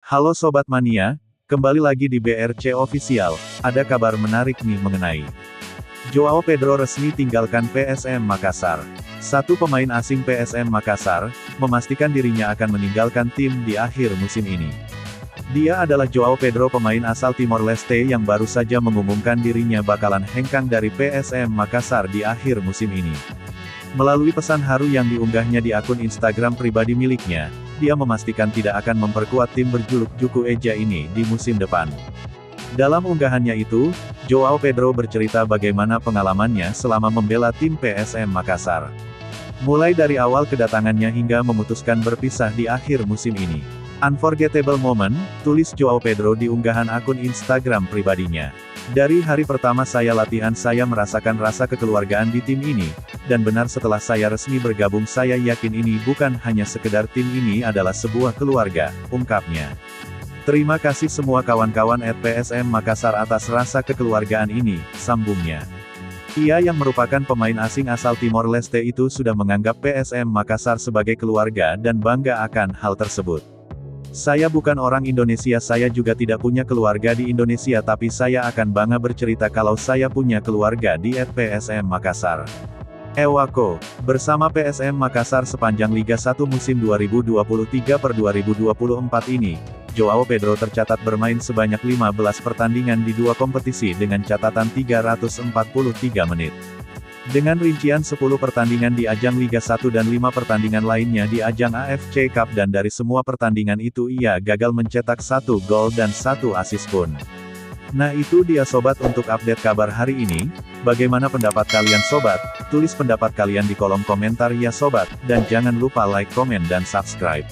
Halo Sobat Mania, kembali lagi di BRC Official, ada kabar menarik nih mengenai Joao Pedro resmi tinggalkan PSM Makassar. Satu pemain asing PSM Makassar, memastikan dirinya akan meninggalkan tim di akhir musim ini. Dia adalah Joao Pedro, pemain asal Timor Leste yang baru saja mengumumkan dirinya bakalan hengkang dari PSM Makassar di akhir musim ini. Melalui pesan haru yang diunggahnya di akun Instagram pribadi miliknya, dia memastikan tidak akan memperkuat tim berjuluk Juku Eja ini di musim depan. Dalam unggahannya itu, Joao Pedro bercerita bagaimana pengalamannya selama membela tim PSM Makassar. Mulai dari awal kedatangannya hingga memutuskan berpisah di akhir musim ini. Unforgettable moment, tulis Joao Pedro di unggahan akun Instagram pribadinya. Dari hari pertama saya latihan saya merasakan rasa kekeluargaan di tim ini, dan benar setelah saya resmi bergabung saya yakin ini bukan hanya sekedar tim ini adalah sebuah keluarga, ungkapnya. Terima kasih semua kawan-kawan @PSM Makassar atas rasa kekeluargaan ini, sambungnya. Ia yang merupakan pemain asing asal Timor Leste itu sudah menganggap PSM Makassar sebagai keluarga dan bangga akan hal tersebut. Saya bukan orang Indonesia, saya juga tidak punya keluarga di Indonesia, tapi saya akan bangga bercerita kalau saya punya keluarga di PSM Makassar. Ewako, bersama PSM Makassar sepanjang Liga 1 musim 2023-2024 ini, Joao Pedro tercatat bermain sebanyak 15 pertandingan di 2 kompetisi dengan catatan 343 menit. Dengan rincian 10 pertandingan di ajang Liga 1 dan 5 pertandingan lainnya di ajang AFC Cup, dan dari semua pertandingan itu ia gagal mencetak 1 gol dan 1 assist pun. Nah itu dia sobat untuk update kabar hari ini. Bagaimana pendapat kalian sobat? Tulis pendapat kalian di kolom komentar ya sobat, dan jangan lupa like, komen dan subscribe.